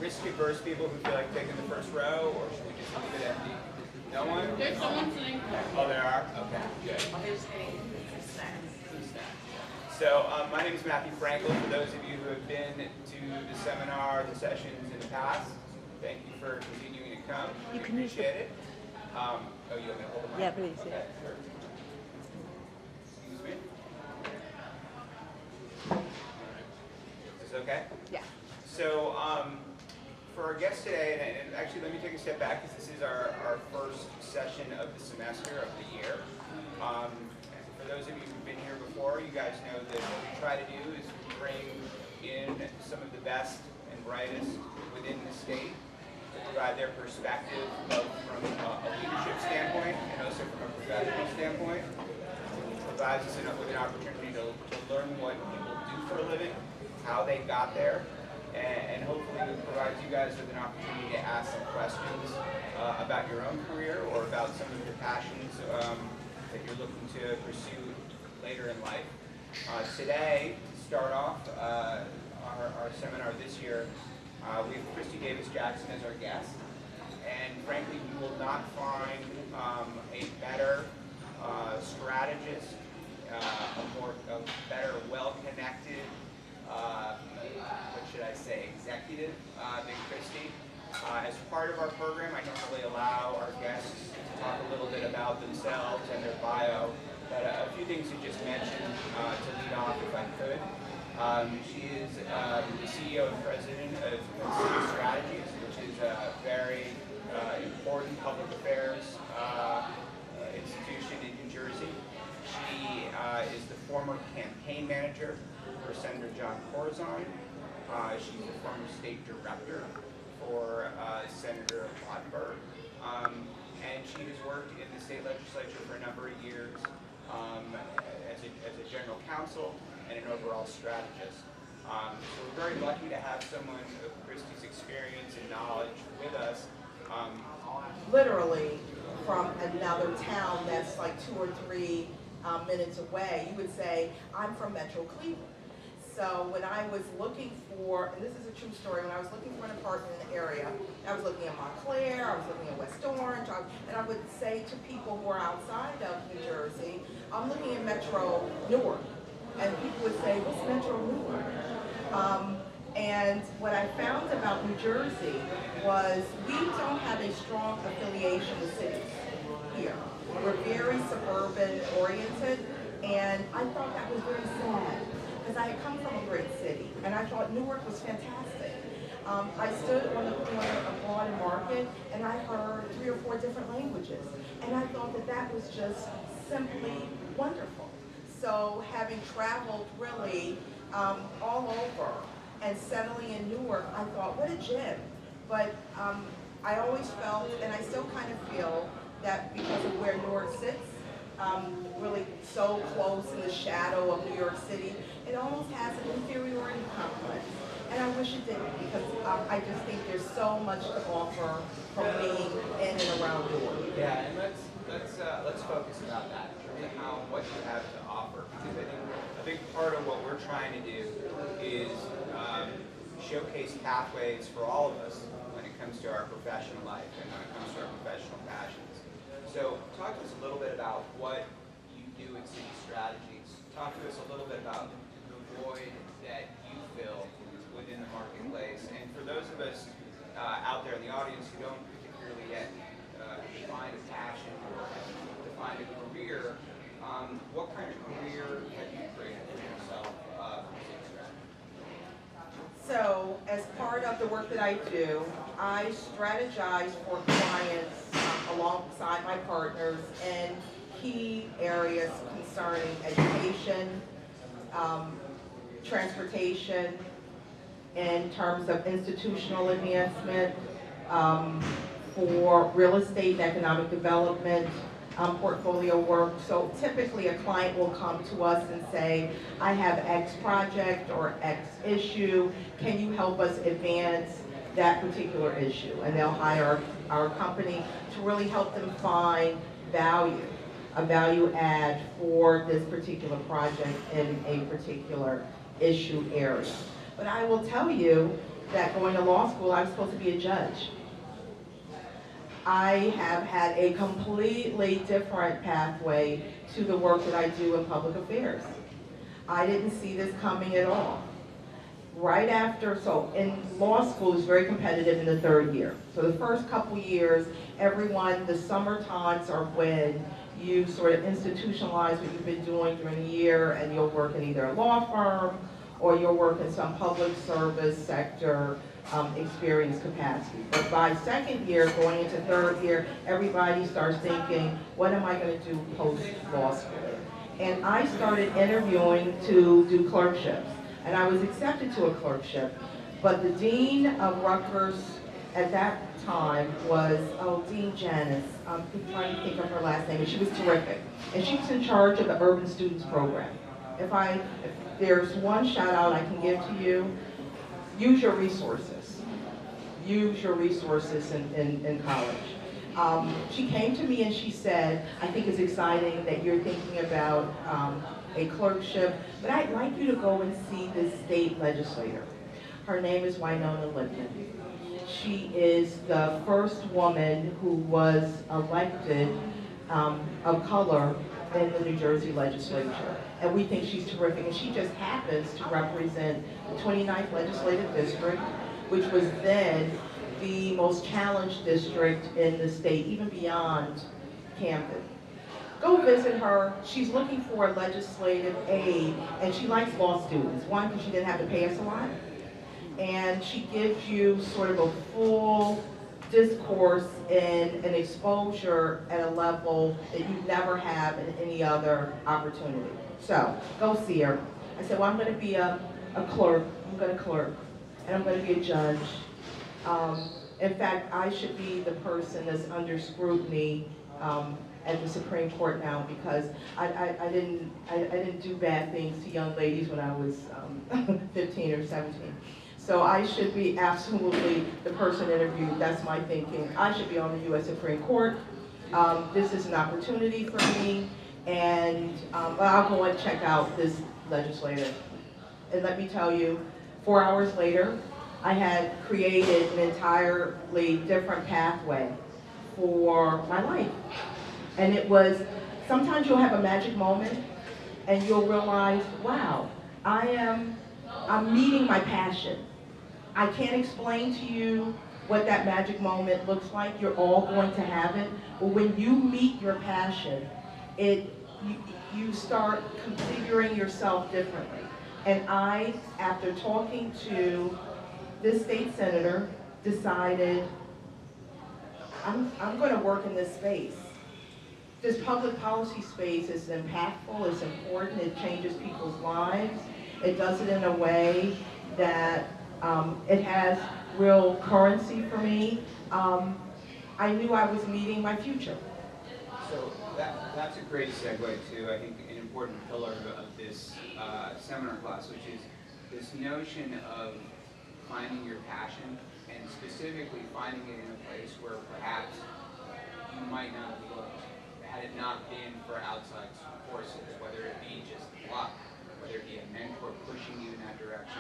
risk-averse people who feel like taking the first row, or should we just leave it empty? No one? There's someone sitting. Oh, there are? Okay, good. There's a snack. So my name is Matthew Frankel. For those of you who have been to the seminar, the sessions in the past, thank you for continuing to come. You We can use appreciate it. Oh, you want me to hold the mic? Yeah, please. Okay, Yeah. sure. Excuse me. Is this okay? Yeah. So for our guest today, and actually let me take a step back because this is our first session of the semester of the year. For those of you who've been here before, you guys know that what we try to do is bring in some of the best and brightest within the state to provide their perspective both from a leadership standpoint and also from a professional standpoint. It provides us with an opportunity to learn what people do for a living, how they got there, and hopefully it provides you guys with an opportunity to ask some questions about your own career or about some of the passions that you're looking to pursue later in life. Today, to start off our seminar this year, we have Christy Davis Jackson as our guest, and frankly, you will not find a better strategist, a better, well-connected, what should I say, executive than Christy. As part of our program, I normally allow our guests to talk a little bit about themselves and their bio, but a few things to just mention to lead off if I could. She is the CEO and president of City Strategies, which is a very important public affairs institution in New Jersey. She is the former campaign manager for Senator John Corzine. She's the former state director for Senator Wattenberg. And she has worked in the state legislature for a number of years as a general counsel and an overall strategist. So we're very lucky to have someone of Christy's experience and knowledge with us. Literally from another town that's like 2 or 3 minutes away, you would say, I'm from Metro Cleveland. So when I was looking for, and this is a true story, when I was looking for an apartment in the area, I was looking at Montclair, I was looking at West Orange, and I would say to people who are outside of New Jersey, I'm looking at Metro Newark. And people would say, what's Metro Newark? And what I found about New Jersey was we don't have a strong affiliation with cities here. We're very suburban oriented, and I thought that was very sad. Because I had come from a great city, and I thought Newark was fantastic. I stood on the corner of Broad and Market, and I heard 3 or 4 different languages, and I thought that that was just simply wonderful. So having traveled really all over and settling in Newark, I thought, what a gem. But I always felt, and I still kind of feel, that because of where Newark sits, really so close in the shadow of New York City, it almost has an inferiority complex. And I wish it didn't, because I just think there's so much to offer from being in and around Newark. Yeah, and let's focus about that in terms of what you have to offer. Because I think a big part of what we're trying to do is showcase pathways for all of us when it comes to our professional life and when it comes to our professional passions. So talk to us a little bit about what you do at City Strategies. Talk to us a little bit about the void that you fill within the marketplace. And for those of us out there in the audience who don't particularly yet define a passion or define a career, what kind of career have you created for yourself from City Strategies? So as part of the work that I do, I strategize for clients alongside my partners in key areas concerning education, transportation, in terms of institutional advancement, for real estate and economic development, portfolio work. So typically a client will come to us and say, I have X project or X issue, can you help us advance that particular issue? And they'll hire our company to really help them find value, a value add for this particular project in a particular issue area. But I will tell you, that going to law school, I was supposed to be a judge. I have had a completely different pathway to the work that I do in public affairs. I didn't see this coming at all. Right after, so in law school is very competitive in the 3rd year. So the first couple years, everyone, the summer times are when you sort of institutionalize what you've been doing during the year, and you'll work in either a law firm or you'll work in some public service sector experience capacity. But by 2nd year, going into 3rd year, everybody starts thinking, what am I going to do post-law school? And I started interviewing to do clerkships. And I was accepted to a clerkship. But the dean of Rutgers at that time was, Dean Janice. I'm trying to think of her last name, and she was terrific. And she was in charge of the Urban Students Program. If there's one shout out I can give to you, use your resources. Use your resources in college. She came to me and she said, I think it's exciting that you're thinking about a clerkship, but I'd like you to go and see this state legislator. Her name is Winona Lipton. She is the first woman who was elected of color in the New Jersey legislature. And we think she's terrific. And she just happens to represent the 29th legislative district, which was then the most challenged district in the state, even beyond Camden. Go visit her. She's looking for a legislative aide, and she likes law students. One, because she didn't have to pay us a lot. And she gives you sort of a full discourse and an exposure at a level that you never have in any other opportunity. So, go see her. I said, well, I'm going to be a clerk. I'm going to clerk. And I'm going to be a judge. In fact, I should be the person that's under scrutiny at the Supreme Court now, because I didn't do bad things to young ladies when I was 15 or 17. So I should be absolutely the person interviewed. That's my thinking. I should be on the U.S. Supreme Court. This is an opportunity for me, and but I'll go and check out this legislator. And let me tell you, 4 hours later, I had created an entirely different pathway for my life. And it was, sometimes you'll have a magic moment and you'll realize, wow, I'm meeting my passion. I can't explain to you what that magic moment looks like. You're all going to have it. But when you meet your passion, you start configuring yourself differently. And I, after talking to this state senator, decided I'm going to work in this space. This public policy space is impactful, it's important, it changes people's lives. It does it in a way that it has real currency for me. I knew I was meeting my future. So that's a great segue to, I think, an important pillar of this seminar class, which is this notion of finding your passion, and specifically finding it in a place where perhaps you might not have looked had it not been for outside forces, whether it be just luck, whether it be a mentor pushing you in that direction.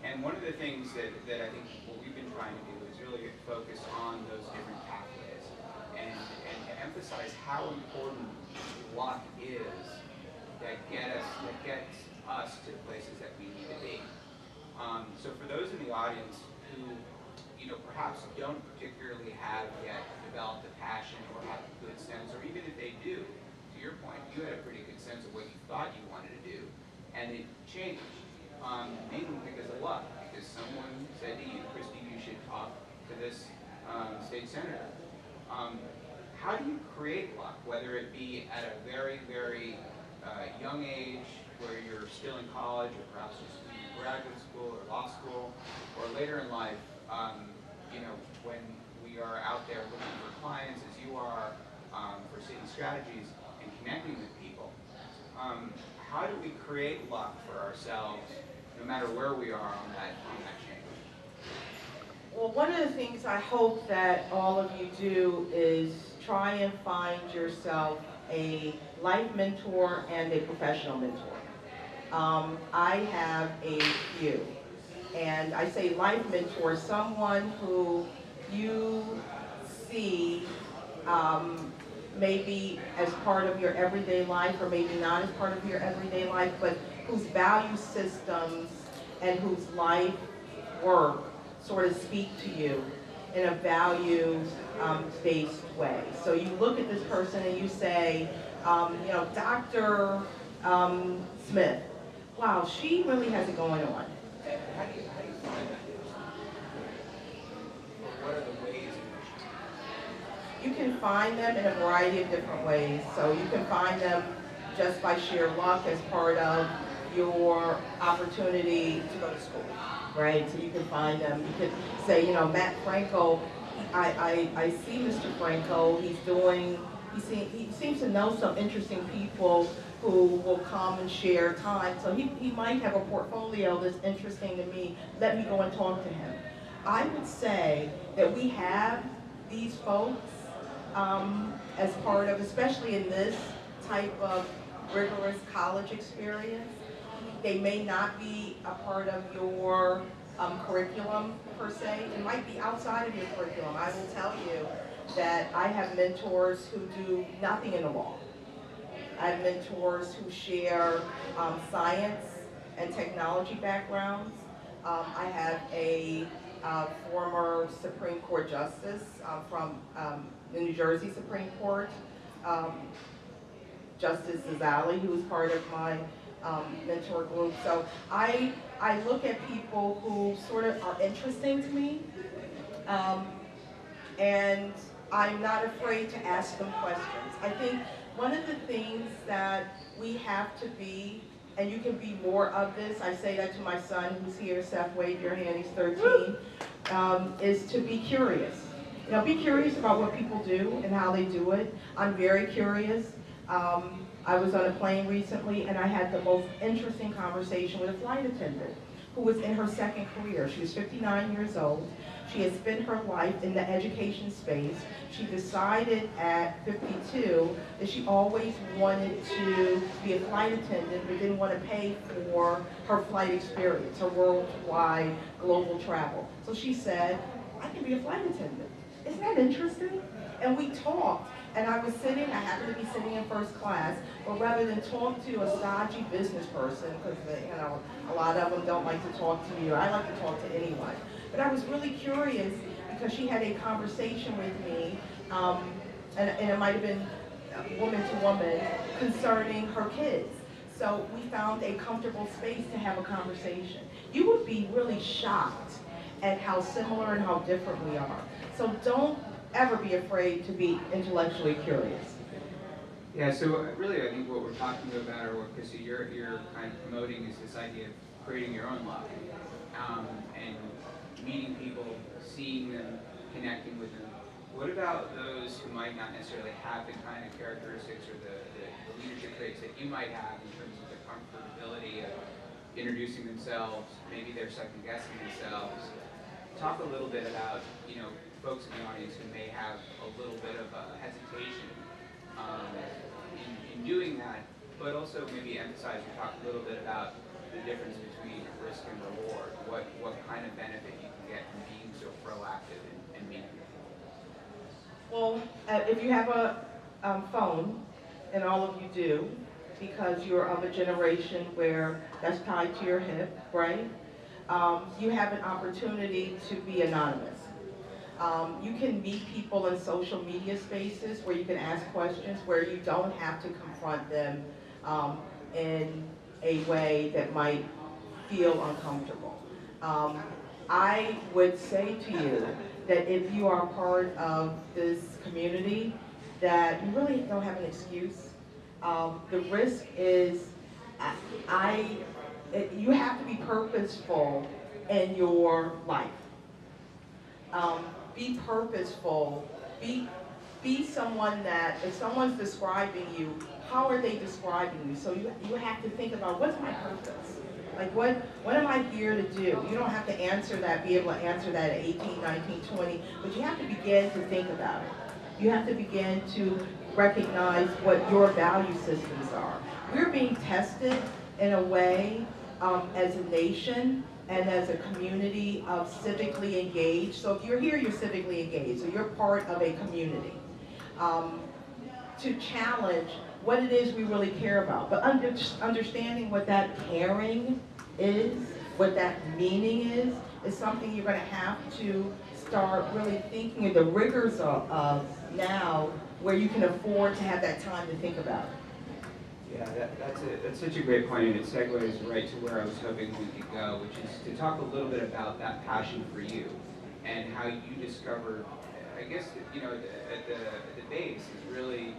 And one of the things that I think what we've been trying to do is really focus on those different pathways and to emphasize how important luck is that gets us to the places that we need to be. So for those in the audience who, perhaps don't particularly have yet developed a passion or have a good sense, or even if they do, to your point, you had a pretty good sense of what you thought you wanted to do, and it changed, mainly because of luck, because someone said to you, Christy, you should talk to this state senator. How do you create luck, whether it be at a very, very young age, where you're still in college, or perhaps just in graduate school or law school, or later in life, when we are out there looking for clients, as you are, for city strategies and connecting with people. How do we create luck for ourselves, no matter where we are on that chain? Well, one of the things I hope that all of you do is try and find yourself a life mentor and a professional mentor. I have a few. And I say life mentor, someone who you see maybe as part of your everyday life, or maybe not as part of your everyday life, but whose value systems and whose life work sort of speak to you in a values-based way. So you look at this person and you say, you know, Dr. Smith, wow, she really has it going on. How do you find that? Or what are the ways in which You can find them in a variety of different ways. So you can find them just by sheer luck as part of your opportunity to go to school, right? So you can find them. You could say, you know, Matt Frankel, I see Mr. Frankel, he seems to know some interesting people who will come and share time. So he might have a portfolio that's interesting to me. Let me go and talk to him. I would say that we have these folks as part of, especially in this type of rigorous college experience. They may not be a part of your curriculum per se. It might be outside of your curriculum. I will tell you that I have mentors who do nothing in the law. I have mentors who share science and technology backgrounds. I have a former Supreme Court Justice from the New Jersey Supreme Court, Justice Zazali, who is part of my mentor group. So I look at people who sort of are interesting to me, and I'm not afraid to ask them questions. I think one of the things that we have to be, and you can be more of this, I say that to my son who's here, Sept, wave your hand, he's 13, is to be curious. You know, be curious about what people do and how they do it. I'm very curious. I was on a plane recently and I had the most interesting conversation with a flight attendant who was in her second career. She was 59 years old. She had spent her life in the education space. She decided at 52 that she always wanted to be a flight attendant but didn't want to pay for her flight experience, her worldwide global travel. So she said, I can be a flight attendant. Isn't that interesting? And we talked. And I was sitting, I happened to be sitting in first class, but rather than talk to a stodgy business person, because you know, a lot of them don't like to talk to you, I like to talk to anyone. But I was really curious because she had a conversation with me, and it might have been woman to woman, concerning her kids. So we found a comfortable space to have a conversation. You would be really shocked at how similar and how different we are. So don't ever be afraid to be intellectually curious. Yeah, so really I think what we're talking about, or what Christy, you're kind of promoting, is this idea of creating your own love, and meeting people, seeing them, connecting with them. What about those who might not necessarily have the kind of characteristics or the leadership traits that you might have in terms of the comfortability of introducing themselves, maybe they're second guessing themselves? Talk a little bit about, you know, folks in the audience who may have a little bit of a hesitation in doing that, but also maybe emphasize or talk a little bit about the difference between risk and reward. What kind of benefit you can get from being so proactive and meeting people? Well, if you have a phone, and all of you do, because you're of a generation where that's tied to your hip, right? You have an opportunity to be anonymous. You can meet people in social media spaces where you can ask questions, where you don't have to confront them in a way that might feel uncomfortable. I would say to you that if you are part of this community, that you really don't have an excuse. The risk is, you have to be purposeful in your life. Be purposeful. Be someone that, if someone's describing you, how are they describing you? So you have to think about, what's my purpose? Like, what am I here to do? You don't have to answer that, be able to answer that at 18, 19, 20, but you have to begin to think about it. You have to begin to recognize what your value systems are. We're being tested in a way as a nation and as a community of civically engaged. So if you're here, you're civically engaged, so you're part of a community. To challenge what it is we really care about, but understanding what that caring is, what that meaning is something you're going to have to start really thinking of the rigors of now, where you can afford to have that time to think about it. Yeah, that's such a great point, and it segues right to where I was hoping we could go, which is to talk a little bit about that passion for you and how you discovered, I guess, you know, at the base is really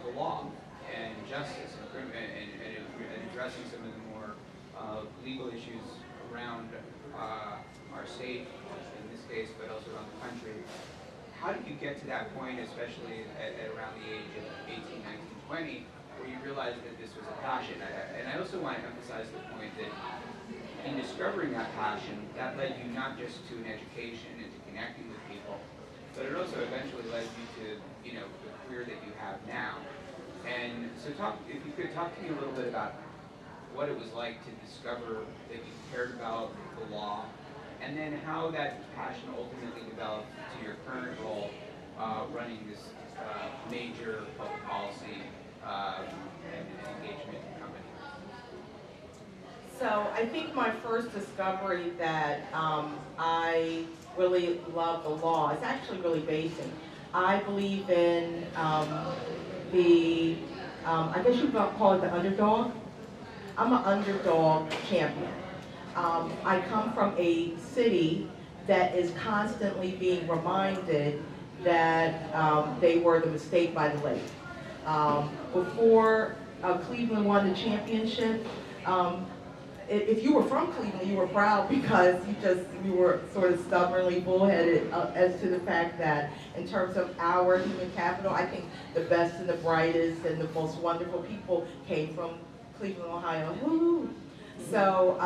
the law and justice and addressing some of the more legal issues around our state, in this case, but also around the country. How did you get to that point, especially at around the age of 18, 19, 20, where you realized that this was a passion? And I also want to emphasize the point that in discovering that passion, that led you not just to an education and to connecting with people, but it also eventually led you to, you know, the career that you have now. And so if you could talk to me a little bit about what it was like to discover that you cared about the law, and then how that passion ultimately developed to your current role running this major public policy and engagement company. So I think my first discovery that I really love the law is actually really basic. I believe in I guess you could call it the underdog. I'm an underdog champion. I come from a city that is constantly being reminded that they were the mistake by the lake. Before Cleveland won the championship, if you were from Cleveland, you were proud because you were sort of stubbornly bullheaded as to the fact that in terms of our human capital, I think the best and the brightest and the most wonderful people came from Cleveland, Ohio. Woo! So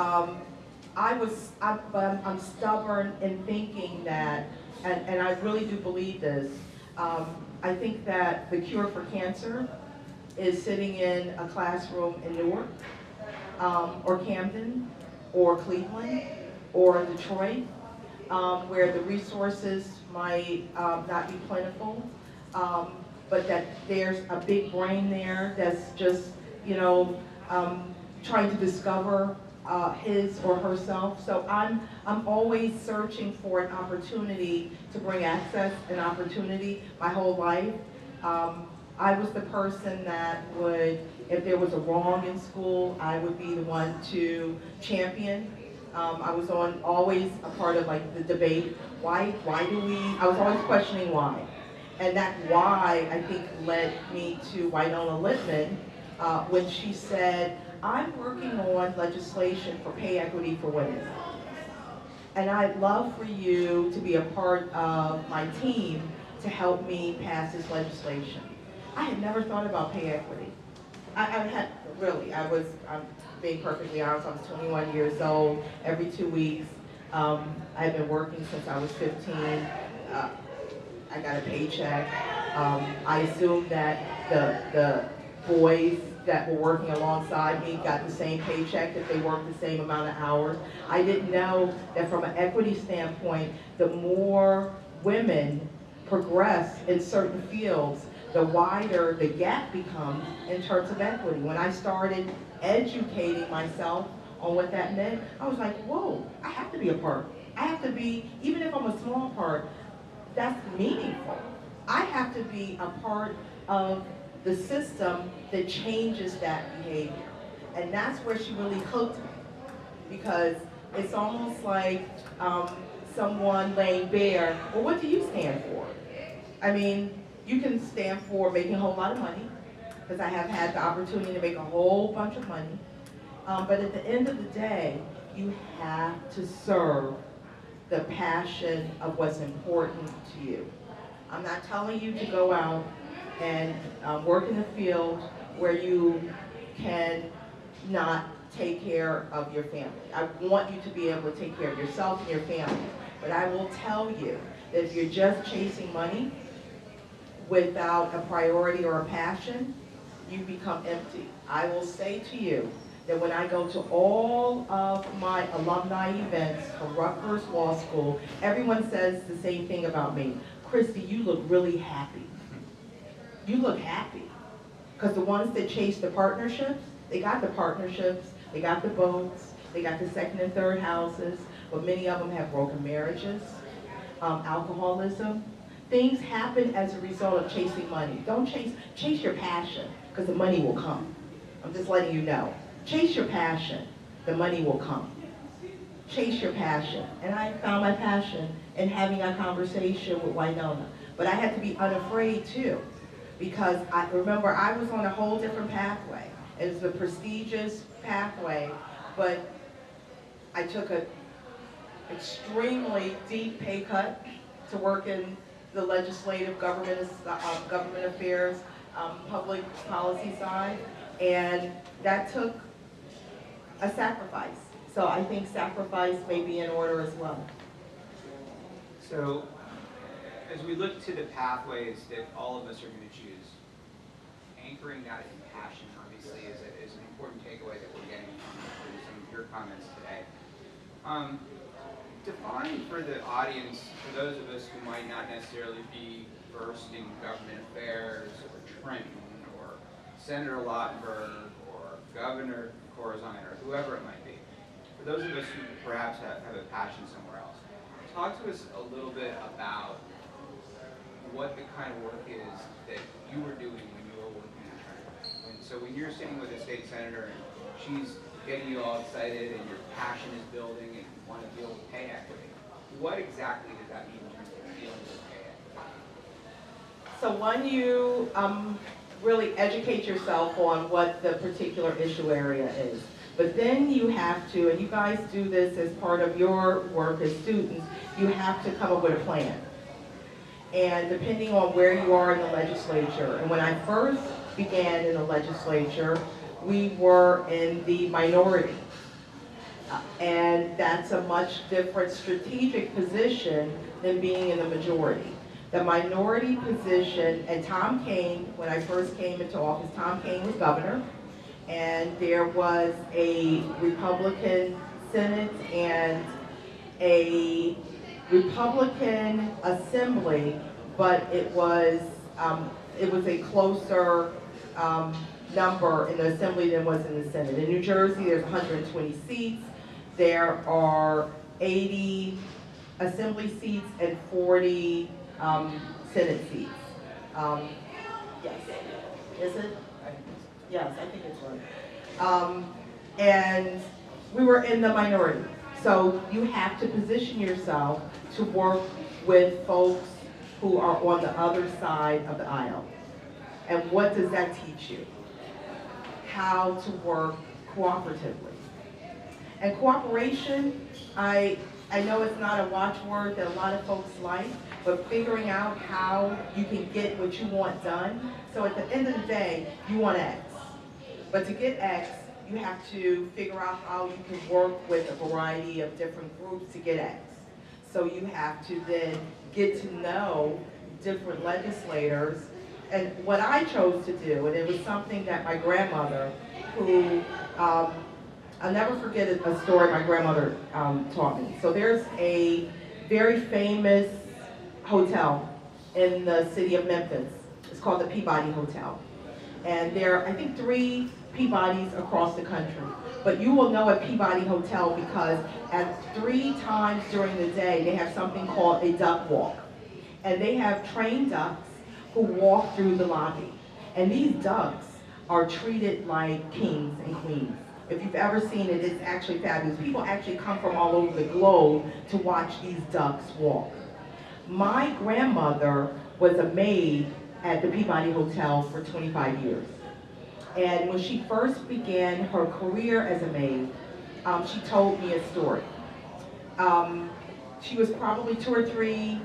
I'm stubborn in thinking that, and I really do believe this, I think that the cure for cancer is sitting in a classroom in Newark, or Camden, or Cleveland, or Detroit, where the resources might not be plentiful, but that there's a big brain there that's just, you know, trying to discover his or herself. So I'm always searching for an opportunity to bring access and opportunity my whole life. I was the person that would, if there was a wrong in school, I would be the one to champion. I was always a part of like the debate. Why do we, I was always questioning why. And that why, I think, led me to Winona Littman when she said, I'm working on legislation for pay equity for women. And I'd love for you to be a part of my team to help me pass this legislation. I had never thought about pay equity. I'm being perfectly honest, I was 21 years old. Every 2 weeks, I've been working since I was 15. I got a paycheck. I assumed that the boys that were working alongside me got the same paycheck if they worked the same amount of hours. I didn't know that from an equity standpoint, the more women progress in certain fields, the wider the gap becomes in terms of equity. When I started educating myself on what that meant, I was like, whoa, I have to be a part. I have to be, even if I'm a small part, that's meaningful. I have to be a part of the system that changes that behavior. And that's where she really hooked me, because it's almost like someone laying bare, well, what do you stand for? I mean, you can stand for making a whole lot of money, because I have had the opportunity to make a whole bunch of money. But at the end of the day, you have to serve the passion of what's important to you. I'm not telling you to go out and work in a field where you can not take care of your family. I want you to be able to take care of yourself and your family. But I will tell you that if you're just chasing money without a priority or a passion, you become empty. I will say to you that when I go to all of my alumni events from Rutgers Law School, everyone says the same thing about me. Christy, you look really happy. You look happy. Because the ones that chase the partnerships, they got the partnerships, they got the boats, they got the second and third houses, but many of them have broken marriages, alcoholism. Things happen as a result of chasing money. Don't chase your passion, because the money will come. I'm just letting you know. Chase your passion, the money will come. Chase your passion. And I found my passion in having a conversation with Winona. But I had to be unafraid too, because I remember I was on a whole different pathway. It was a prestigious pathway, but I took an extremely deep pay cut to work in the legislative government affairs, public policy side, and that took a sacrifice. So I think sacrifice may be in order as well. So, as we look to the pathways that all of us are going to choose, anchoring that in passion obviously is an important takeaway that we're getting from some of your comments today. Define for the audience, for those of us who might not necessarily be versed in government affairs, or Trenton, or Senator Lautenberg, or Governor Corazon, or whoever it might be, for those of us who perhaps have a passion somewhere else, talk to us a little bit about what the kind of work is that you were doing when you were working in Trenton. So when you're sitting with a state senator and she's getting you all excited and your passion is building and you want to deal with pay equity, what exactly does that mean in terms of dealing with pay equity? So when you really educate yourself on what the particular issue area is, but then you have to, and you guys do this as part of your work as students, you have to come up with a plan. And depending on where you are in the legislature, and when I first began in the legislature, we were in the minority. And that's a much different strategic position than being in the majority. The minority position, and Tom Kean, when I first came into office, Tom Kean was governor, and there was a Republican Senate and a Republican Assembly, but it was a closer number in the Assembly than was in the Senate. In New Jersey, there's 120 seats. There are 80 Assembly seats and 40 Senate seats. Yes, is it? Yes, I think it's right. And we were in the minority. So you have to position yourself to work with folks who are on the other side of the aisle. And what does that teach you? How to work cooperatively. And cooperation, I know it's not a watchword that a lot of folks like, but figuring out how you can get what you want done. So at the end of the day, you want X. But to get X, you have to figure out how you can work with a variety of different groups to get X. So you have to then get to know different legislators. And what I chose to do, and it was something that my grandmother, who, I'll never forget a story my grandmother taught me. So there's a very famous hotel in the city of Memphis. It's called the Peabody Hotel. And there are, I think, 3 Peabodys across the country. But you will know a Peabody Hotel because at 3 times during the day, they have something called a duck walk. And they have trained ducks who walk through the lobby. And these ducks are treated like kings and queens. If you've ever seen it, it's actually fabulous. People actually come from all over the globe to watch these ducks walk. My grandmother was a maid at the Peabody Hotel for 25 years. And when she first began her career as a maid, she told me a story. She was probably 2 or 3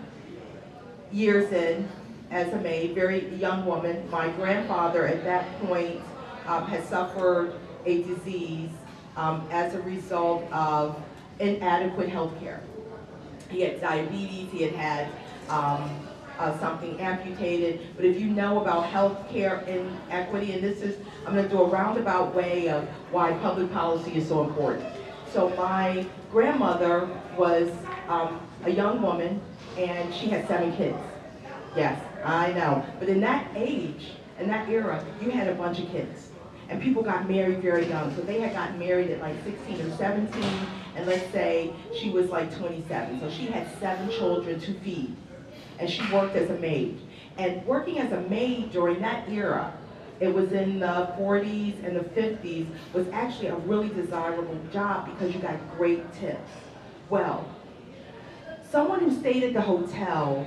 years in as a maid, very young woman. My grandfather at that point had suffered a disease as a result of inadequate health care. He had diabetes, he had something amputated. But if you know about healthcare inequity, and this is, I'm going to do a roundabout way of why public policy is so important. So my grandmother was a young woman, and she had 7 kids. Yes, I know. But in that age, in that era, you had a bunch of kids. And people got married very young. So they had gotten married at like 16 or 17, and let's say she was like 27. So she had 7 children to feed. And she worked as a maid. And working as a maid during that era, it was in the 40s and the 50s, was actually a really desirable job because you got great tips. Well, someone who stayed at the hotel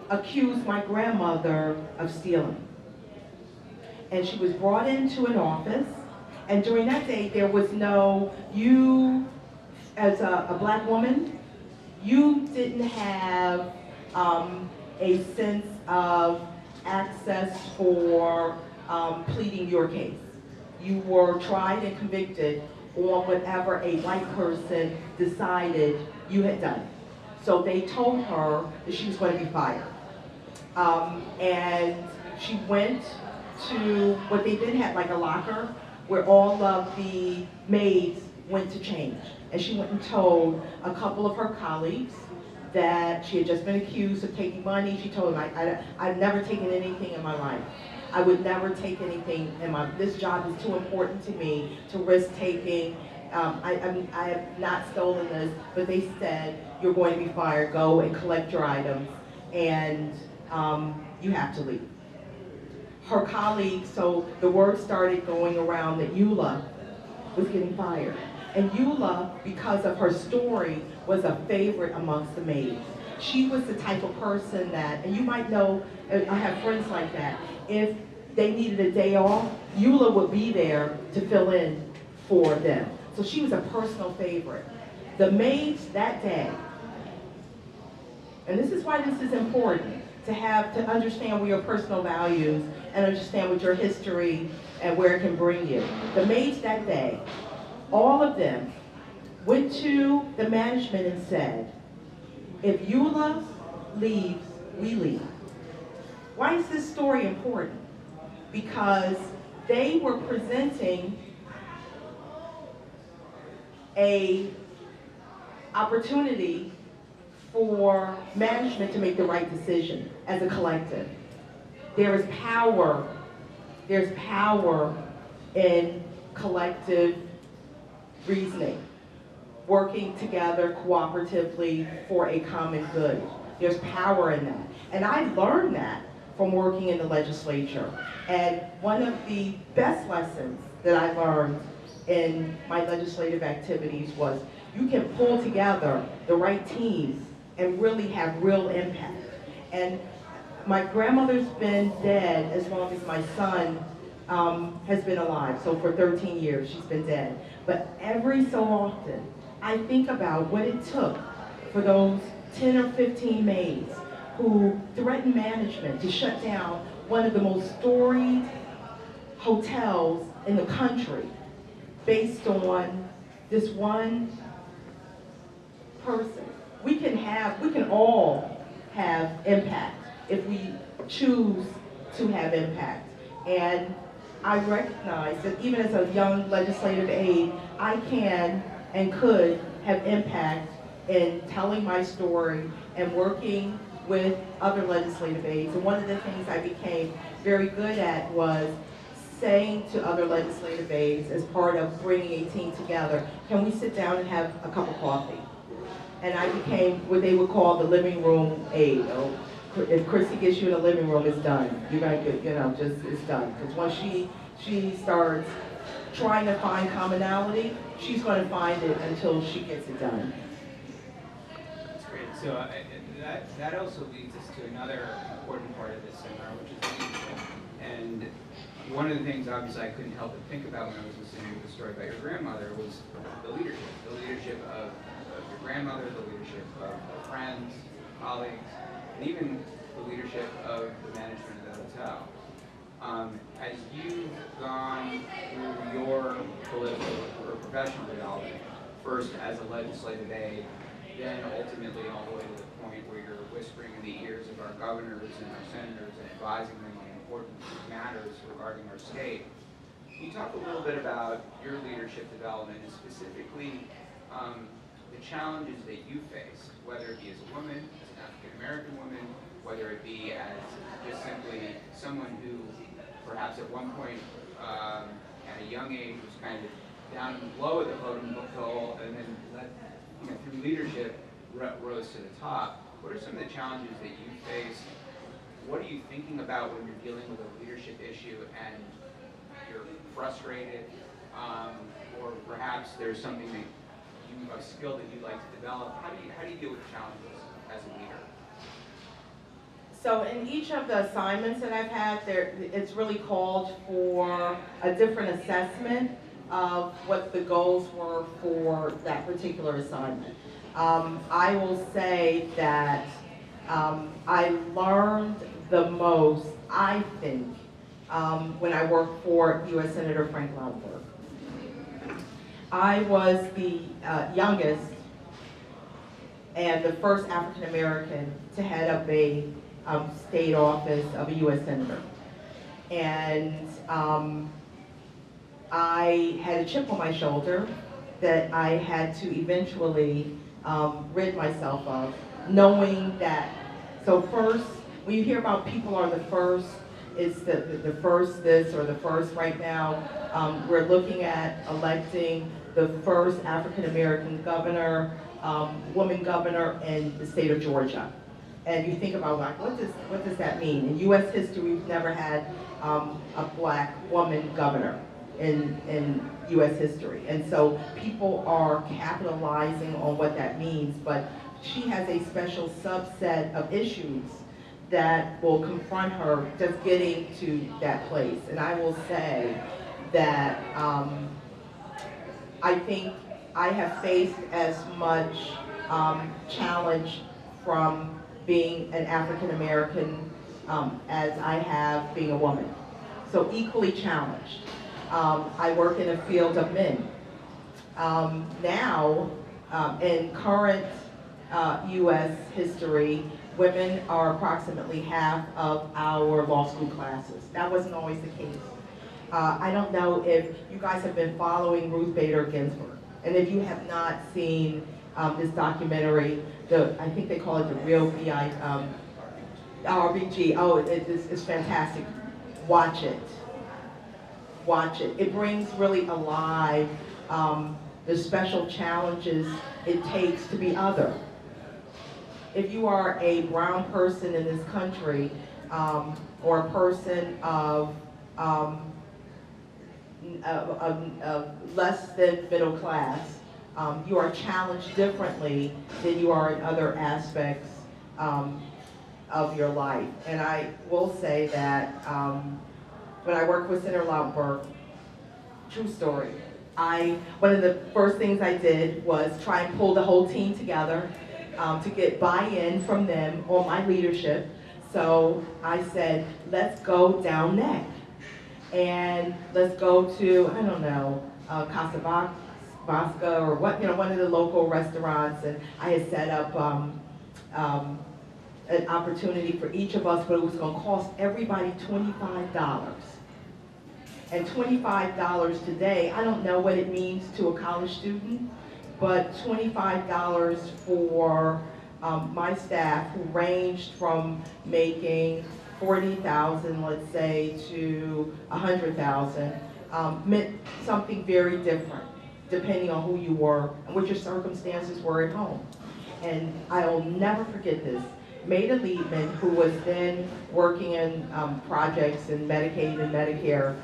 accused my grandmother of stealing. And she was brought into an office, and during that day there was no, you as a black woman, you didn't have a sense of access for pleading your case. You were tried and convicted on whatever a white person decided you had done. So they told her that she was going to be fired. And she went to what they then had, like a locker, where all of the maids went to change. And she went and told a couple of her colleagues that she had just been accused of taking money. She told them, I've never taken anything in my life. I would never take anything in my, this job is too important to me to risk taking. I have not stolen this, but they said, you're going to be fired, go and collect your items, and you have to leave. Her colleagues, so the word started going around that Eula was getting fired. And Eula, because of her story, was a favorite amongst the maids. She was the type of person that, and you might know, I have friends like that, if they needed a day off, Eula would be there to fill in for them. So she was a personal favorite. The maids that day, and this is why this is important, to understand what your personal values and understand what your history and where it can bring you. The maids that day, all of them went to the management and said, if Eula leaves, we leave. Why is this story important? Because they were presenting a opportunity for management to make the right decision as a collective. There is power, there's power in collective reasoning, working together cooperatively for a common good. There's power in that. And I learned that from working in the legislature. And one of the best lessons that I learned in my legislative activities was you can pull together the right teams and really have real impact. And my grandmother's been dead as long as my son has been alive. So for 13 years, she's been dead. But every so often, I think about what it took for those 10 or 15 maids who threatened management to shut down one of the most storied hotels in the country based on this one person. We can all have impact if we choose to have impact. And I recognize that even as a young legislative aide, I can and could have impact in telling my story and working with other legislative aides. And one of the things I became very good at was saying to other legislative aides as part of bringing a team together, can we sit down and have a cup of coffee? And I became what they would call the living room aide. If Christy gets you in the living room, it's done. You're gonna get, it's done. Because once she starts trying to find commonality, she's going to find it until she gets it done. That's great. So that also leads us to another important part of this seminar, which is leadership. And one of the things, obviously, I couldn't help but think about when I was listening to the story about your grandmother was the leadership of your grandmother, the leadership of friends, colleagues, and even the leadership of the management of the hotel. As you've gone through your political or professional development, first as a legislative aide, then ultimately all the way to the point where you're whispering in the ears of our governors and our senators and advising them on important matters regarding our state. Can you talk a little bit about your leadership development and specifically the challenges that you faced, whether it be as a woman, as an African-American woman, whether it be as just simply someone who perhaps at one point at a young age was kind of down low at the voting poll and then through leadership rose to the top. What are some of the challenges that you face? What are you thinking about when you're dealing with a leadership issue and you're frustrated, or perhaps there's something that a skill that you'd like to develop? How do you deal with challenges as a leader? So in each of the assignments that I've had, it's really called for a different assessment of what the goals were for that particular assignment. I will say that I learned the most, I think, when I worked for U.S. Senator Frankel. I was the youngest and the first African American to head up a state office of a U.S. Senator. And I had a chip on my shoulder that I had to eventually rid myself of, knowing that, so first, when you hear about people are the first, it's the first this or the first right now. We're looking at electing the first African-American governor, woman governor in the state of Georgia. And you think about, like, what does that mean? In U.S. history, we've never had a black woman governor in U.S. history. And so people are capitalizing on what that means, but she has a special subset of issues that will confront her just getting to that place. And I will say that I think I have faced as much challenge from being an African American as I have being a woman. So equally challenged. I work in a field of men. Now, in current U.S. history, women are approximately half of our law school classes. That wasn't always the case. I don't know if you guys have been following Ruth Bader Ginsburg, and if you have not seen this documentary, I think they call it The Real RBG. Oh, it's fantastic. Watch it. Watch it. It brings really alive the special challenges it takes to be other. If you are a brown person in this country, or a person of less than middle class, you are challenged differently than you are in other aspects of your life. And I will say that when I worked with Senator Lautenberg, true story, one of the first things I did was try and pull the whole team together to get buy-in from them on my leadership. So I said, let's go down neck. And let's go to, I don't know, Casa Vasca or what, one of the local restaurants. And I had set up an opportunity for each of us, but it was going to cost everybody $25. And $25 today, I don't know what it means to a college student, but $25 for my staff, who ranged from making $40,000, let's say, to $100,000, meant something very different, depending on who you were and what your circumstances were at home. And I will never forget this. Maida Liebman, who was then working in projects in Medicaid and Medicare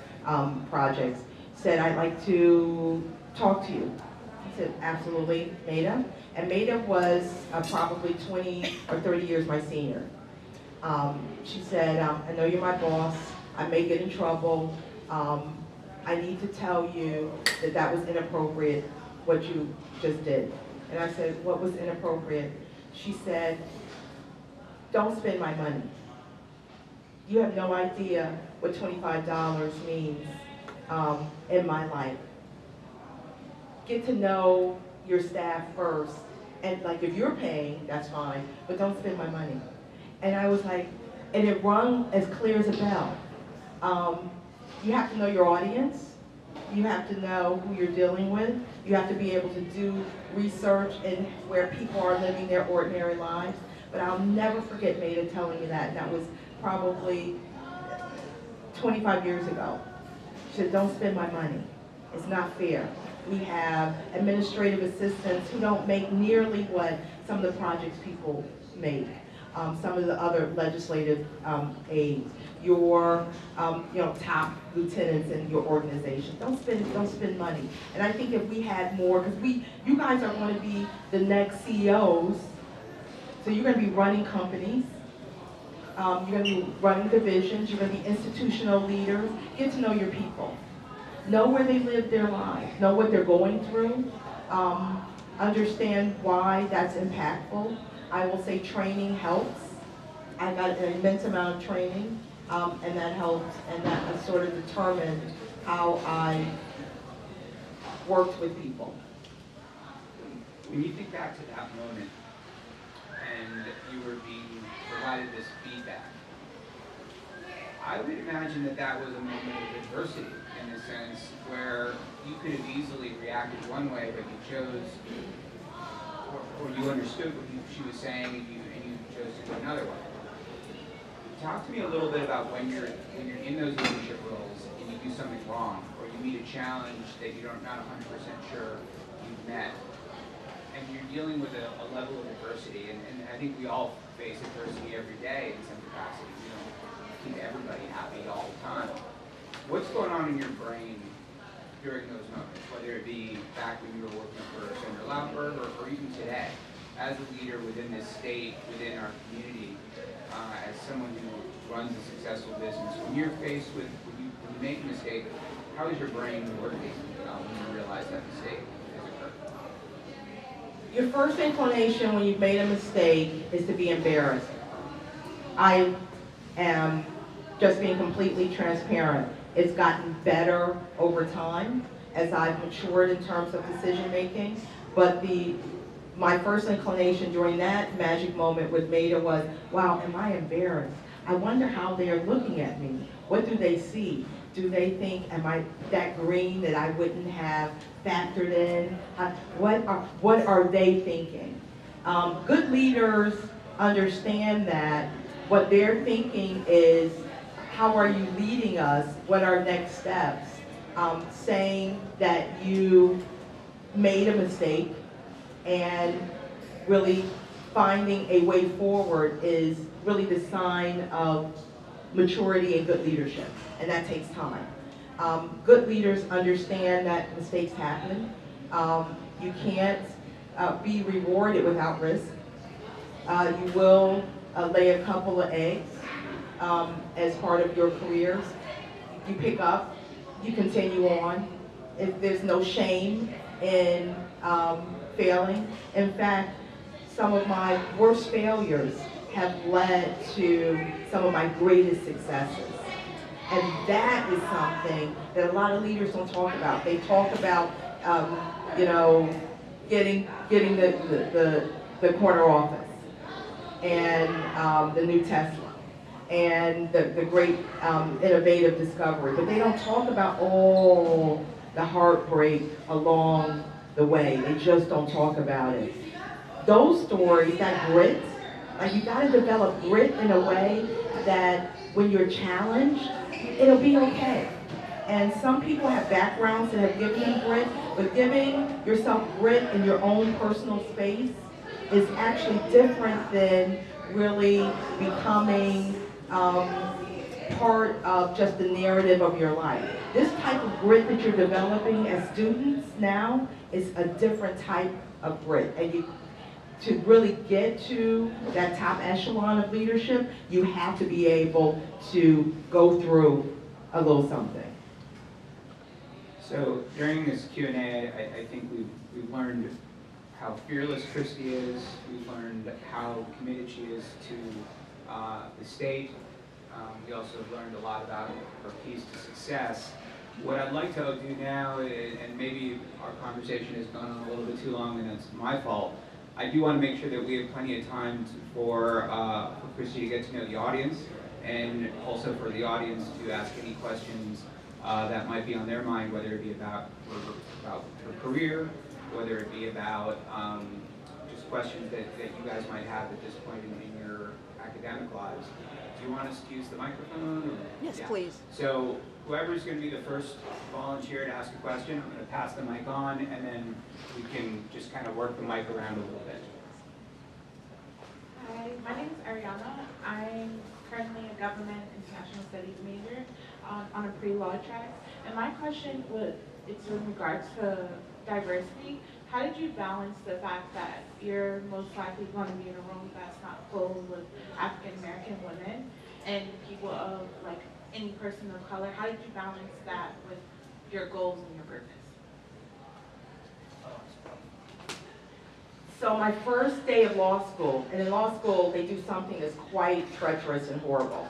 projects, said, I'd like to talk to you. I said, absolutely, Maida. And Maida was probably 20 or 30 years my senior. She said, I know you're my boss, I may get in trouble, I need to tell you that that was inappropriate, what you just did. And I said, what was inappropriate? She said, don't spend my money. You have no idea what $25 means in my life. Get to know your staff first And like, if you're paying, that's fine, but don't spend my money. And I was like, and it rung as clear as a bell. You have to know your audience. You have to know who you're dealing with. You have to be able to do research in where people are living their ordinary lives. But I'll never forget Maida telling me that, and that was probably 25 years ago. She said, don't spend my money. It's not fair. We have administrative assistants who don't make nearly what some of the projects people make. Some of the other legislative aides, your top lieutenants in your organization. Don't spend money. And I think if we had more, because you guys are going to be the next CEOs, so you're going to be running companies, you're going to be running divisions, you're going to be institutional leaders. Get to know your people. Know where they live their lives. Know what they're going through. Understand why that's impactful. I will say training helps. I got an immense amount of training, and that helps, and that has sort of determined how I worked with people. When you think back to that moment, and you were being provided this feedback, I would imagine that that was a moment of adversity, in a sense, where you could have easily reacted one way, but you chose, or you understood what she was saying, and you chose to go another way. Talk to me a little bit about when you're in those leadership roles and you do something wrong, or you meet a challenge that you're not 100% sure you've met, and you're dealing with a level of adversity, and I think we all face adversity every day in some capacity. We don't keep everybody happy all the time. What's going on in your brain during those moments, whether it be back when you were working for Senator Lautenberg, or even today, as a leader within this state, within our community, as someone who runs a successful business, when you're faced with, when you make a mistake, how is your brain working when you realize that mistake has occurred? Your first inclination when you've made a mistake is to be embarrassed. I am just being completely transparent. It's gotten better over time as I've matured in terms of decision making, but my first inclination during that magic moment with Maida was, wow, am I embarrassed? I wonder how they're looking at me. What do they see? Do they think, am I that green that I wouldn't have factored in? What are they thinking? Good leaders understand that what they're thinking is, how are you leading us? What are next steps? Saying that you made a mistake and really finding a way forward is really the sign of maturity and good leadership, and that takes time. Good leaders understand that mistakes happen. You can't be rewarded without risk. You will lay a couple of eggs as part of your careers. You pick up, you continue on. There's no shame in failing. In fact, some of my worst failures have led to some of my greatest successes. And that is something that a lot of leaders don't talk about. They talk about, getting the corner office and the new Tesla and the great innovative discovery. But they don't talk about all the heartbreak along the way. They just don't talk about it. Those stories, that grit, like, you gotta develop grit in a way that when you're challenged, it'll be okay. And some people have backgrounds that have given them grit, but giving yourself grit in your own personal space is actually different than really becoming part of just the narrative of your life. This type of grit that you're developing as students now is a different type of grit. And to really get to that top echelon of leadership, you have to be able to go through a little something. So during this Q&A, I think we've learned how fearless Christy is. We've learned how committed she is to the state. We also have learned a lot about her keys to success. What I'd like to do now, and maybe our conversation has gone on a little bit too long, and that's my fault, I do want to make sure that we have plenty of time for Christy to get to know the audience, and also for the audience to ask any questions that might be on their mind, whether it be about her career, whether it be about just questions that you guys might have at this point in your academic lives. Do you want us to use the microphone? Or? Yes, Yeah. please. So whoever's going to be the first volunteer to ask a question, I'm going to pass the mic on, and then we can just kind of work the mic around a little bit. Hi, my name is Ariana. I'm currently a government international studies major on a pre-law track. And my question it's in regards to diversity. How did you balance the fact that you're most likely going to be in a room that's not full with African American women and people of like any person of color? How did you balance that with your goals and your purpose? So my first day of law school, and in law school they do something that's quite treacherous and horrible.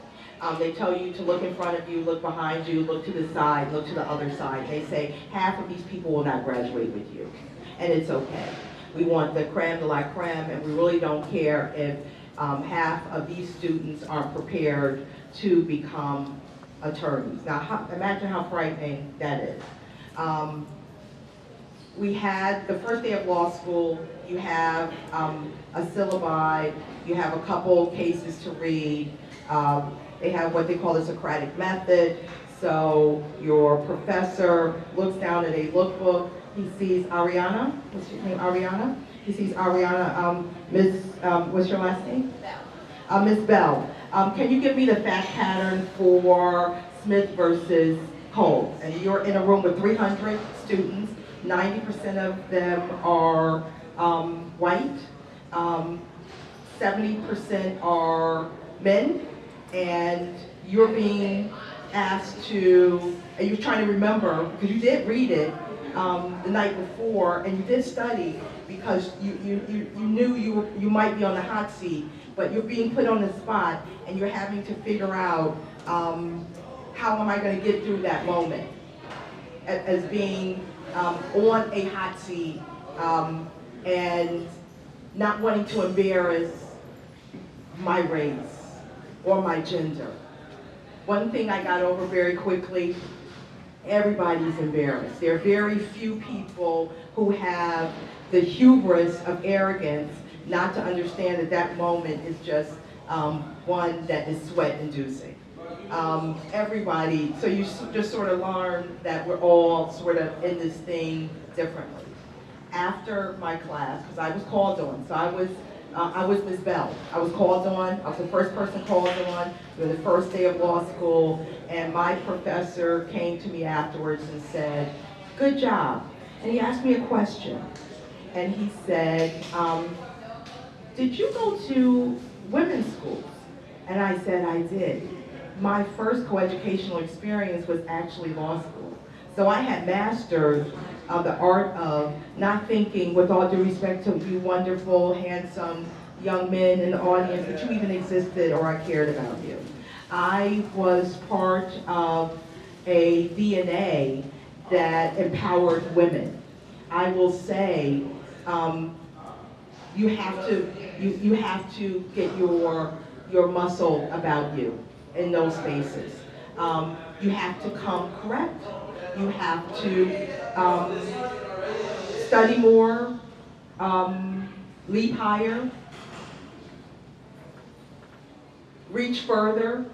They tell you to look in front of you, look behind you, look to the side, look to the other side. They say half of these people will not graduate with you, and it's okay. We want the creme de la creme, and we really don't care if half of these students aren't prepared to become attorneys. Now, imagine how frightening that is. We had the first day of law school, you have a syllabi, you have a couple cases to read. They have what they call the Socratic method. So your professor looks down at a lookbook, he sees Ariana, what's your name, Ariana? He sees Ariana, what's your last name? Bell. Miss Bell, can you give me the fact pattern for Smith versus Cole? And you're in a room with 300 students. 90% of them are white, 70% are men, and you're being asked to, and you're trying to remember, because you did read it the night before, and you did study, because you knew you might be on the hot seat, but you're being put on the spot, and you're having to figure out, how am I going to get through that moment, as being on a hot seat, and not wanting to embarrass my race or my gender. One thing I got over very quickly, everybody's embarrassed. There are very few people who have the hubris of arrogance not to understand that that moment is just one that is sweat-inducing. Everybody, so you just sort of learn that we're all sort of in this thing differently. After my class, because I was called on, so I was Miss Bell. I was called on, I was the first person called on, it was the first day of law school, and my professor came to me afterwards and said, good job. And he asked me a question, and he said, did you go to women's schools? And I said, I did. My first coeducational experience was actually law school. So I had mastered the art of not thinking, with all due respect to you wonderful, handsome young men in the audience, that you even existed or I cared about you. I was part of a DNA that empowered women. I will say, you have to get your muscle about you in those spaces. You have to come correct. You have to study more, leap higher, reach further,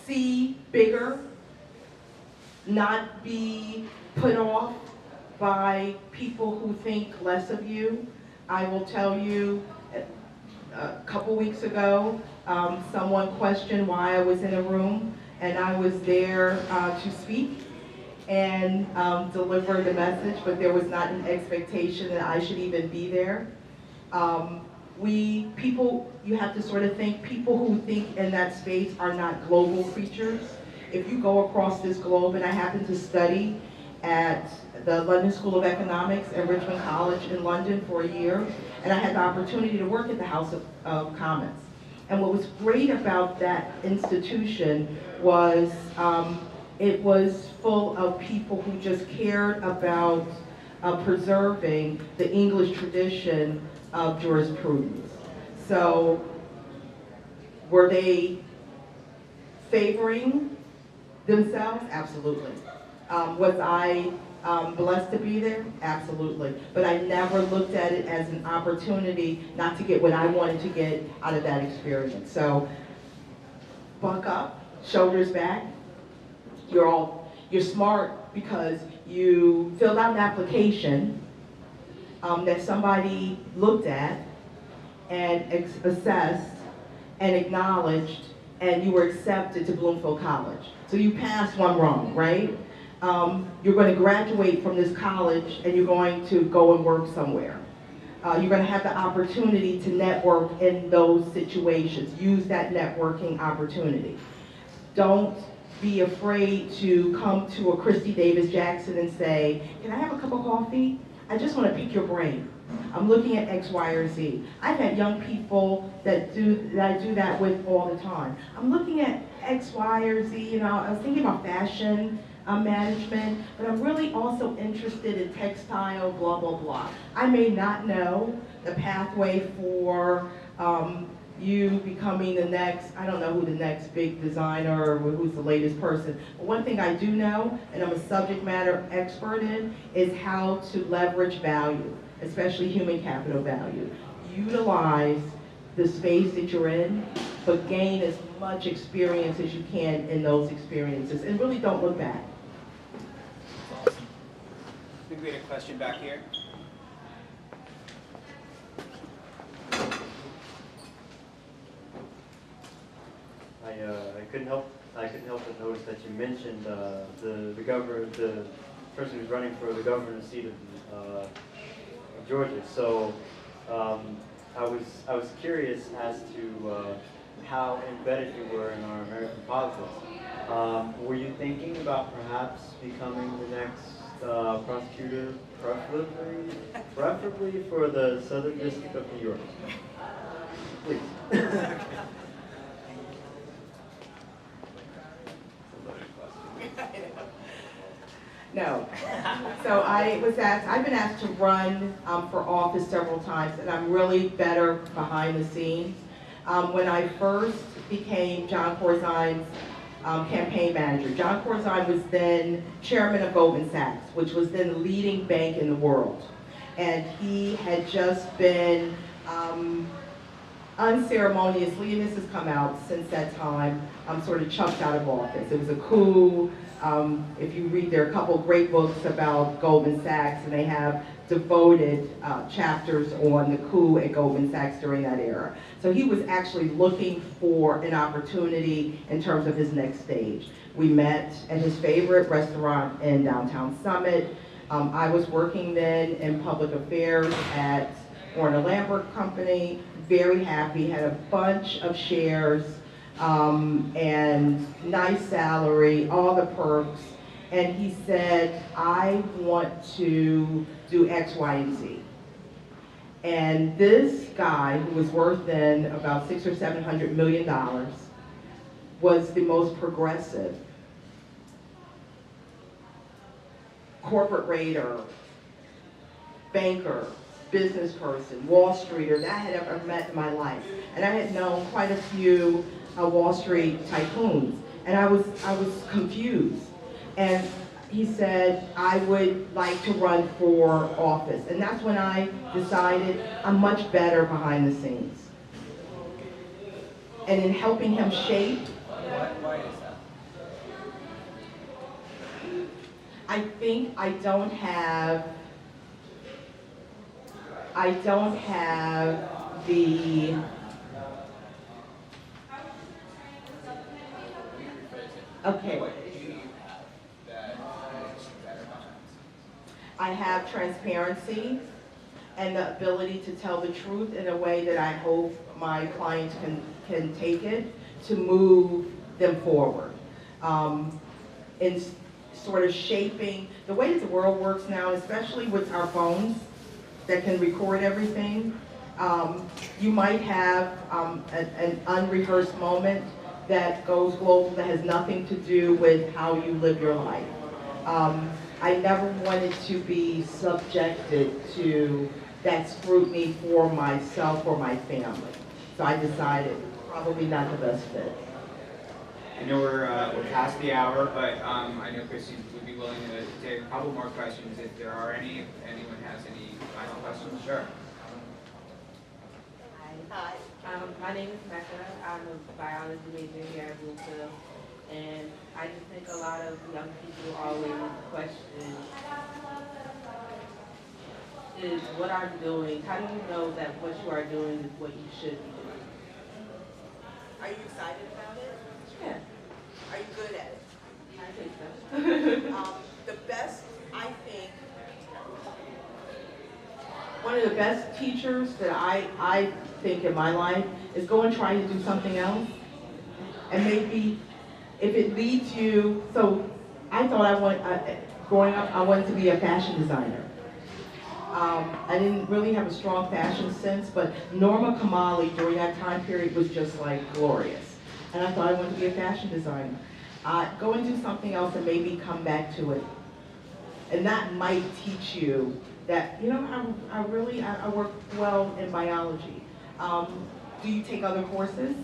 see bigger, not be put off by people who think less of you. I will tell you, a couple weeks ago, someone questioned why I was in a room, and I was there to speak and deliver the message, but there was not an expectation that I should even be there. You have to sort of think, people who think in that space are not global creatures. If you go across this globe, and I happen to study at the London School of Economics at Richmond College in London for a year, and I had the opportunity to work at the House of Commons. And what was great about that institution was it was full of people who just cared about preserving the English tradition of jurisprudence. So were they favoring themselves? Absolutely. Was I blessed to be there? Absolutely. But I never looked at it as an opportunity not to get what I wanted to get out of that experience. So buck up, shoulders back. You're smart because you filled out an application that somebody looked at and assessed and acknowledged, and you were accepted to Bloomfield College. So you passed one rung, right? You're going to graduate from this college and you're going to go and work somewhere. You're going to have the opportunity to network in those situations. Use that networking opportunity. Don't be afraid to come to a Christy Davis Jackson and say, can I have a cup of coffee? I just want to pick your brain. I'm looking at X, Y, or Z. I've had young people that I do that with all the time. I'm looking at X, Y, or Z. You know, I was thinking about fashion management, but I'm really also interested in textile, blah, blah, blah. I may not know the pathway for you becoming the next, I don't know who the next big designer or who's the latest person. But one thing I do know, and I'm a subject matter expert in, is how to leverage value, especially human capital value. Utilize the space that you're in, but gain as much experience as you can in those experiences, and really don't look back. I think we had a question back here. I couldn't help but notice that you mentioned the person who's running for the governor's seat of Georgia. So I was curious as to how embedded you were in our American politics. Were you thinking about perhaps becoming the next prosecutor, preferably for the Southern District of New York? Please. No. So I've been asked to run for office several times, and I'm really better behind the scenes. When I first became John Corzine's campaign manager, John Corzine was then chairman of Goldman Sachs, which was then the leading bank in the world. And he had just been unceremoniously, and this has come out since that time, sort of chucked out of office. It was a coup. If you read, there are a couple great books about Goldman Sachs, and they have devoted chapters on the coup at Goldman Sachs during that era. So he was actually looking for an opportunity in terms of his next stage. We met at his favorite restaurant in downtown Summit. I was working then in public affairs at Warner Lambert Company, very happy, had a bunch of shares, and nice salary, all the perks. And he said, I want to do X, Y, and Z. And this guy, who was worth then about $600 or $700 million, was the most progressive corporate raider, banker, business person, Wall Streeter that I had ever met in my life. And I had known quite a few Wall Street tycoons. And I was confused. And he said, I would like to run for office. And that's when I decided I'm much better behind the scenes. And in helping him shape. Why is that? I think I don't have the okay. I have transparency and the ability to tell the truth in a way that I hope my clients can take it to move them forward. In sort of shaping the way that the world works now, especially with our phones that can record everything. You might have an unrehearsed moment that goes global that has nothing to do with how you live your life. I never wanted to be subjected to that scrutiny for myself or my family. So I decided probably not the best fit. I know we're past the hour, but I know Christy would be willing to take a couple more questions if there are any. If anyone has any final questions, sure. Hi. My name is Mecca. I'm a biology major here at Bloomfield. And I just think a lot of young people always question is what I'm doing. How do you know that what you are doing is what you should be doing? Are you excited about it? Yeah, Are you good at it? I think so. The best, I think, one of the best teachers that I think in my life is go and try to do something else. And maybe if it leads you, so I thought growing up, I wanted to be a fashion designer. I didn't really have a strong fashion sense, but Norma Kamali during that time period was just like glorious. And I thought I wanted to be a fashion designer. Go and do something else and maybe come back to it. And that might teach you that, you know, I work well in biology. Do you take other courses?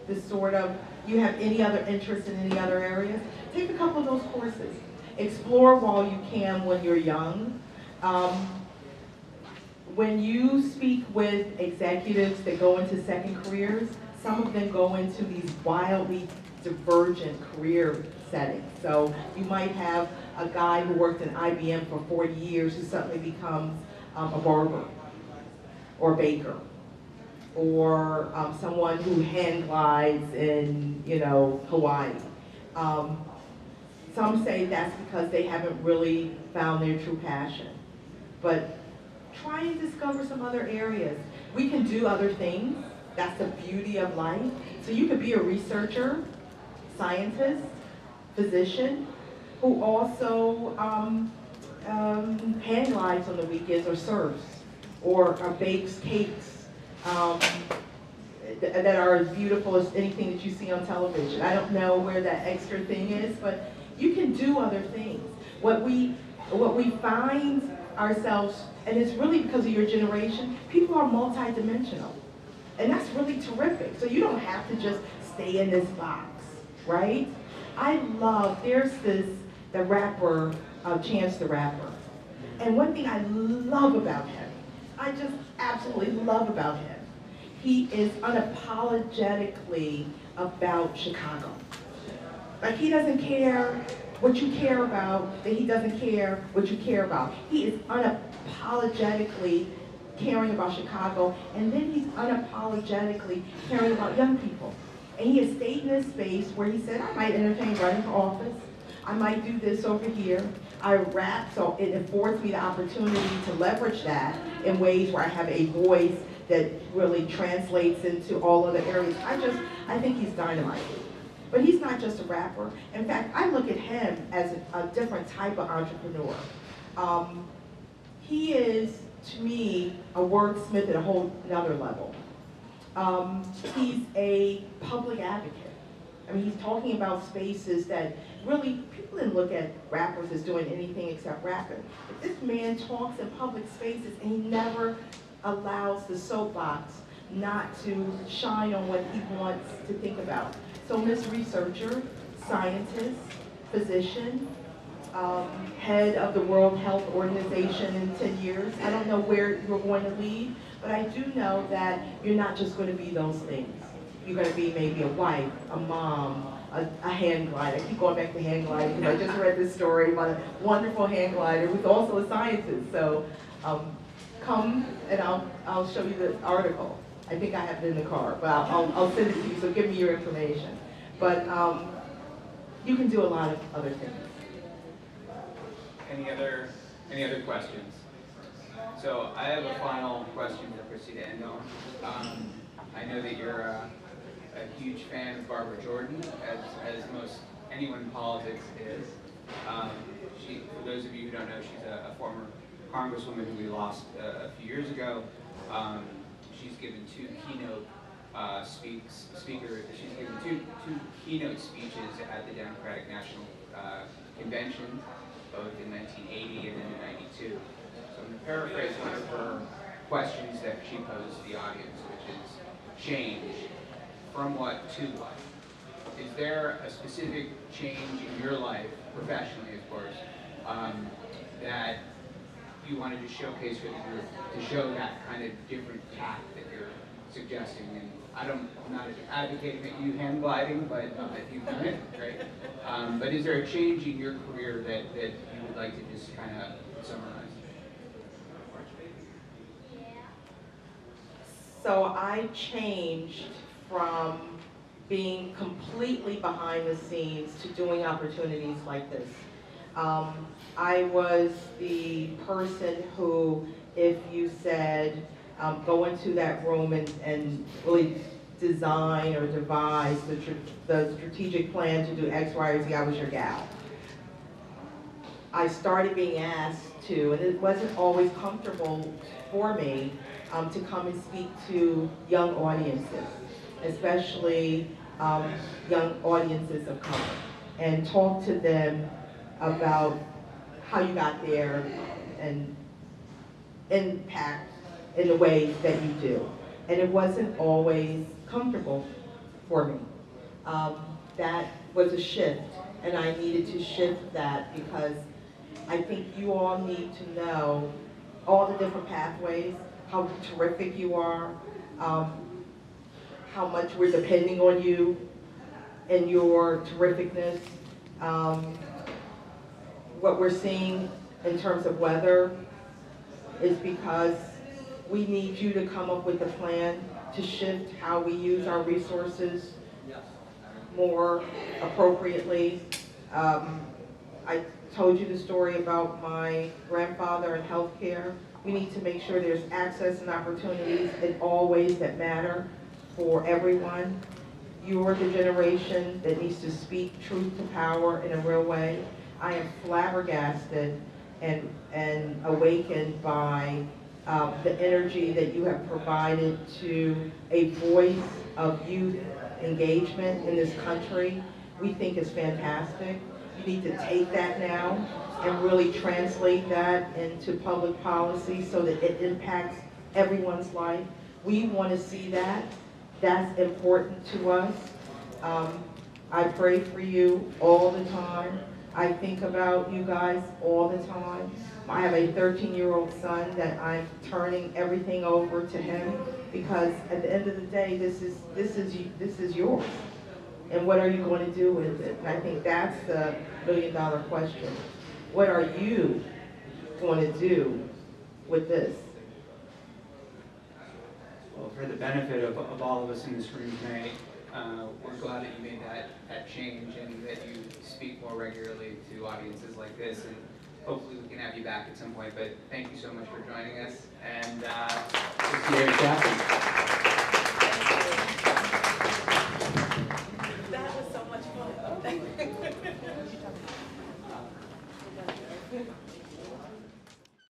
You have any other interest in any other areas? Take a couple of those courses. Explore while you can when you're young. When you speak with executives that go into second careers, some of them go into these wildly divergent career settings. So you might have a guy who worked in IBM for 40 years who suddenly becomes a barber or baker, or someone who hand glides in, Hawaii. Some say that's because they haven't really found their true passion. But try and discover some other areas. We can do other things. That's the beauty of life. So you could be a researcher, scientist, physician, who also hand glides on the weekends or surfs or bakes cakes that are as beautiful as anything that you see on television. I don't know where that extra thing is, but you can do other things. What we find ourselves, and it's really because of your generation, people are multidimensional. And that's really terrific. So you don't have to just stay in this box, right? There's the rapper, Chance the Rapper. And one thing I love about him, I just absolutely love about him, he is unapologetically about Chicago. Like, he doesn't care what you care about, that he doesn't care what you care about. He is unapologetically caring about Chicago, and then he's unapologetically caring about young people. And he has stayed in this space where he said, I might entertain running for office. I might do this over here. I rap, so it affords me the opportunity to leverage that in ways where I have a voice that really translates into all other areas. I think he's dynamite. But he's not just a rapper. In fact, I look at him as a different type of entrepreneur. He is, to me, a wordsmith at a whole another level. He's a public advocate. I mean, he's talking about spaces that really, people didn't look at rappers as doing anything except rapping. But this man talks in public spaces, and he never allows the soapbox not to shine on what he wants to think about. So Miss Researcher, scientist, physician, head of the World Health Organization in 10 years. I don't know where you're going to lead, but I do know that you're not just going to be those things. You're going to be maybe a wife, a mom, a hand glider. I keep going back to hand gliding because I just read this story about a wonderful hand glider who's also a scientist. So come and I'll show you the article. I think I have it in the car, but I'll send it to you, so give me your information. But you can do a lot of other things. Any other questions? So I have a final question for Christy to end on. I know that you're a huge fan of Barbara Jordan, as most anyone in politics is. For those of you who don't know, she's a former congresswoman who we lost a few years ago. She's given two keynote She's given two keynote speeches at the Democratic National Convention. both in 1980 and then in 92. So I'm going to paraphrase one of her questions that she posed to the audience, which is change from what to what? Is there a specific change in your life, professionally of course, that you wanted to showcase for the group to show that kind of different tack that you're suggesting? And I'm not advocating that you hang gliding, but that you've done it, right? But is there a change in your career that you would like to just kind of summarize? So I changed from being completely behind the scenes to doing opportunities like this. I was the person who, if you said, go into that room and really design or devise the strategic plan to do X, Y, or Z, I was your gal. I started being asked to, and it wasn't always comfortable for me, to come and speak to young audiences, especially young audiences of color, and talk to them about how you got there and impact in the way that you do. And it wasn't always comfortable for me. That was a shift, and I needed to shift that because I think you all need to know all the different pathways, how terrific you are, how much we're depending on you and your terrificness. What we're seeing in terms of weather is because we need you to come up with a plan to shift how we use our resources more appropriately. I told you the story about my grandfather and healthcare. We need to make sure there's access and opportunities in all ways that matter for everyone. You're the generation that needs to speak truth to power in a real way. I am flabbergasted and awakened by the energy that you have provided to a voice of youth engagement in this country. We think is fantastic. You need to take that now and really translate that into public policy so that it impacts everyone's life. We want to see that. That's important to us. I pray for you all the time. I think about you guys all the time. I have a 13-year-old son that I'm turning everything over to him because at the end of the day, this is yours. And what are you going to do with it? And I think that's the million-dollar question. What are you going to do with this? Well, for the benefit of all of us in this room tonight, we're glad that you made that change and that you speak more regularly to audiences like this. And hopefully we can have you back at some point. But thank you so much for joining us. And we'll see you at Sept.